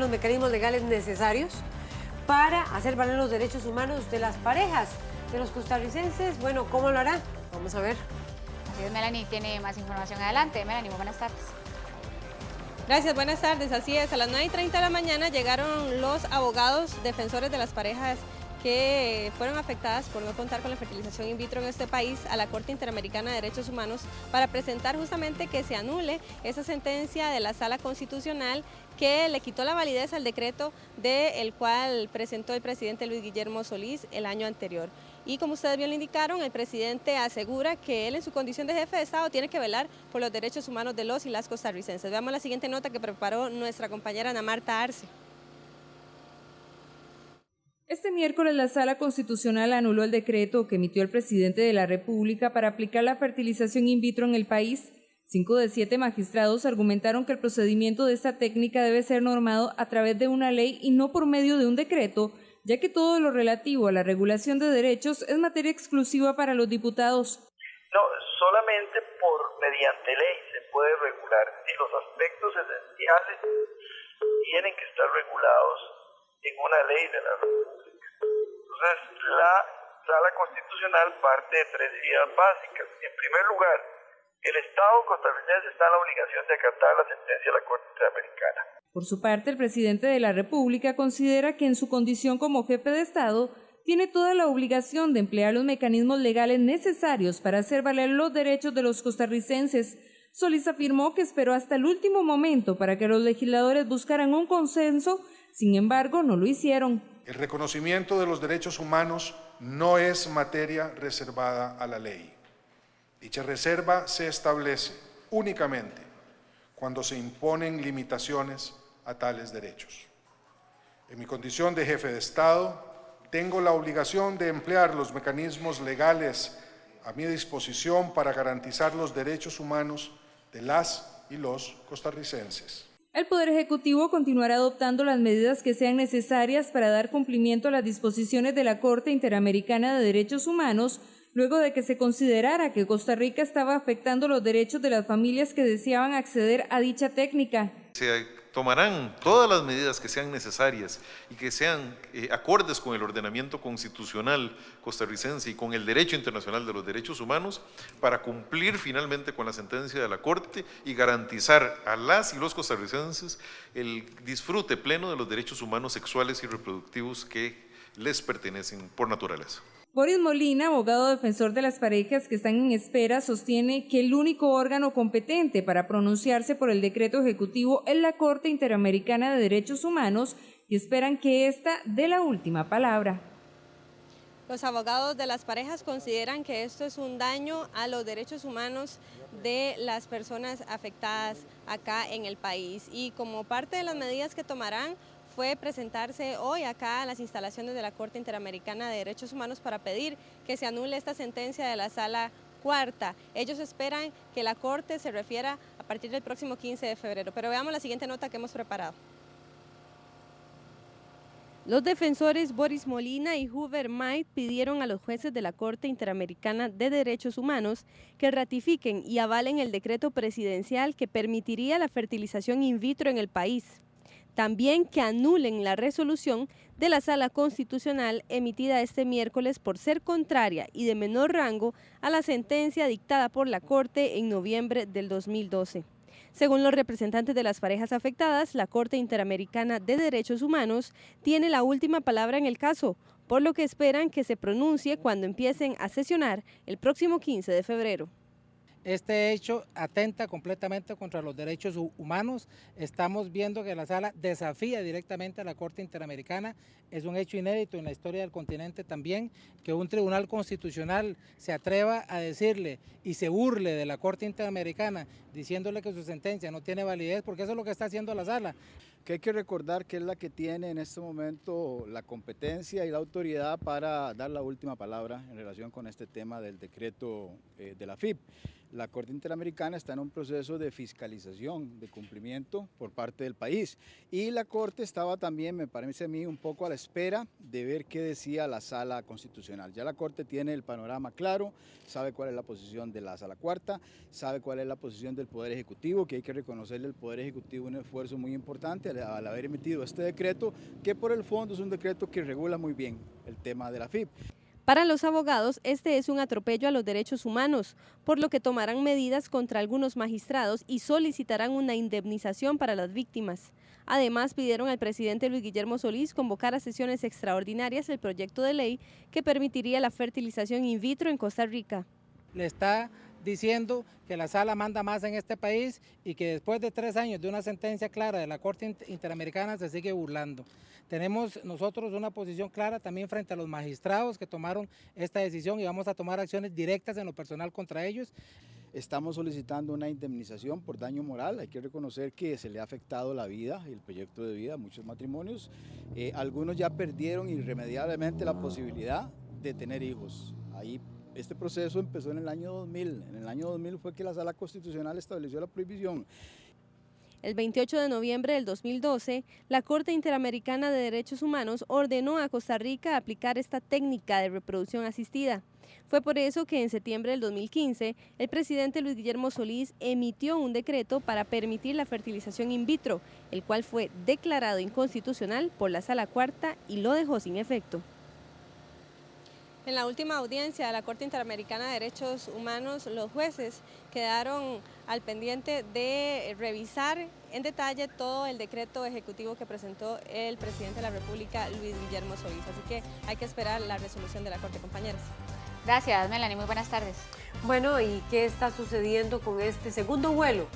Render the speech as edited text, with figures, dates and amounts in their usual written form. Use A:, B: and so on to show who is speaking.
A: los mecanismos legales necesarios para hacer valer los derechos humanos de las parejas de los costarricenses. Bueno, ¿cómo lo hará? Vamos a ver.
B: Así es, Melanie tiene más información. Adelante, Melanie, muy buenas tardes.
C: Gracias, buenas tardes. Así es, a las 9:30 de la mañana llegaron los abogados defensores de las parejas que fueron afectadas por no contar con la fertilización in vitro en este país a la Corte Interamericana de Derechos Humanos para presentar justamente que se anule esa sentencia de la Sala Constitucional que le quitó la validez al decreto del cual presentó el presidente Luis Guillermo Solís el año anterior. Y como ustedes bien lo indicaron, el presidente asegura que él en su condición de jefe de Estado tiene que velar por los derechos humanos de los y las costarricenses. Veamos la siguiente nota que preparó nuestra compañera Ana Marta Arce.
D: Este miércoles la Sala Constitucional anuló el decreto que emitió el presidente de la República para aplicar la fertilización in vitro en el país. 5 de 7 magistrados argumentaron que el procedimiento de esta técnica debe ser normado a través de una ley y no por medio de un decreto, ya que todo lo relativo a la regulación de derechos es materia exclusiva para los diputados.
E: No, solamente mediante ley se puede regular y los aspectos esenciales tienen que estar regulados en una ley de la República. Entonces, la Sala Constitucional parte de 3 ideas básicas. En primer lugar, el Estado costarricense está en la obligación de acatar la sentencia de la Corte Interamericana.
D: Por su parte, el presidente de la República considera que en su condición como jefe de Estado tiene toda la obligación de emplear los mecanismos legales necesarios para hacer valer los derechos de los costarricenses. Solís afirmó que esperó hasta el último momento para que los legisladores buscaran un consenso, sin embargo, no lo hicieron.
F: El reconocimiento de los derechos humanos no es materia reservada a la ley. Dicha reserva se establece únicamente cuando se imponen limitaciones a tales derechos. En mi condición de jefe de Estado, tengo la obligación de emplear los mecanismos legales a mi disposición para garantizar los derechos humanos de las y los costarricenses.
D: El Poder Ejecutivo continuará adoptando las medidas que sean necesarias para dar cumplimiento a las disposiciones de la Corte Interamericana de Derechos Humanos, luego de que se considerara que Costa Rica estaba afectando los derechos de las familias que deseaban acceder a dicha técnica.
G: Se tomarán todas las medidas que sean necesarias y que sean acordes con el ordenamiento constitucional costarricense y con el derecho internacional de los derechos humanos para cumplir finalmente con la sentencia de la Corte y garantizar a las y los costarricenses el disfrute pleno de los derechos humanos sexuales y reproductivos que les pertenecen por naturaleza.
D: Boris Molina, abogado defensor de las parejas que están en espera, sostiene que el único órgano competente para pronunciarse por el decreto ejecutivo es la Corte Interamericana de Derechos Humanos y esperan que ésta dé la última palabra.
C: Los abogados de las parejas consideran que esto es un daño a los derechos humanos de las personas afectadas acá en el país y como parte de las medidas que tomarán fue presentarse hoy acá a las instalaciones de la Corte Interamericana de Derechos Humanos para pedir que se anule esta sentencia de la Sala Cuarta. Ellos esperan que la Corte se refiera a partir del próximo 15 de febrero. Pero veamos la siguiente nota que hemos preparado. Los defensores Boris Molina y Hoover Might pidieron a los jueces de la Corte Interamericana de Derechos Humanos que ratifiquen y avalen el decreto presidencial que permitiría la fertilización in vitro en el país. También que anulen la resolución de la Sala Constitucional emitida este miércoles por ser contraria y de menor rango a la sentencia dictada por la Corte en noviembre del 2012. Según los representantes de las parejas afectadas, la Corte Interamericana de Derechos Humanos tiene la última palabra en el caso, por lo que esperan que se pronuncie cuando empiecen a sesionar el próximo 15 de febrero.
H: Este hecho atenta completamente contra los derechos humanos. Estamos viendo que la sala desafía directamente a la Corte Interamericana. Es un hecho inédito en la historia del continente también que un tribunal constitucional se atreva a decirle y se burle de la Corte Interamericana diciéndole que su sentencia no tiene validez, porque eso es lo que está haciendo la sala.
I: Que hay que recordar que es la que tiene en este momento la competencia y la autoridad para dar la última palabra en relación con este tema del decreto de la FIP. la Corte Interamericana está en un proceso de fiscalización, de cumplimiento por parte del país. Y la Corte estaba también, me parece a mí, un poco a la espera de ver qué decía la Sala Constitucional. Ya la Corte tiene el panorama claro, sabe cuál es la posición de la Sala Cuarta, sabe cuál es la posición del Poder Ejecutivo, que hay que reconocerle al Poder Ejecutivo un esfuerzo muy importante al haber emitido este decreto, que por el fondo es un decreto que regula muy bien el tema de la FIP.
C: Para los abogados, este es un atropello a los derechos humanos, por lo que tomarán medidas contra algunos magistrados y solicitarán una indemnización para las víctimas. Además, pidieron al presidente Luis Guillermo Solís convocar a sesiones extraordinarias el proyecto de ley que permitiría la fertilización in vitro en Costa Rica.
H: Le está diciendo que la sala manda más en este país y que después de 3 años de una sentencia clara de la Corte Interamericana se sigue burlando. Tenemos nosotros una posición clara también frente a los magistrados que tomaron esta decisión y vamos a tomar acciones directas en lo personal contra ellos.
I: Estamos solicitando una indemnización por daño moral. Hay que reconocer que se le ha afectado la vida y el proyecto de vida a muchos matrimonios. Algunos ya perdieron irremediablemente la posibilidad de tener hijos. Este proceso empezó en el año 2000. En el año 2000 fue que la Sala Constitucional estableció la prohibición.
C: El 28 de noviembre del 2012, la Corte Interamericana de Derechos Humanos ordenó a Costa Rica aplicar esta técnica de reproducción asistida. Fue por eso que en septiembre del 2015, el presidente Luis Guillermo Solís emitió un decreto para permitir la fertilización in vitro, el cual fue declarado inconstitucional por la Sala Cuarta y lo dejó sin efecto. En la última audiencia de la Corte Interamericana de Derechos Humanos, los jueces quedaron al pendiente de revisar en detalle todo el decreto ejecutivo que presentó el presidente de la República, Luis Guillermo Solís. Así que hay que esperar la resolución de la Corte, compañeros.
B: Gracias, Melanie. Muy buenas tardes.
A: Bueno, ¿y qué está sucediendo con este segundo vuelo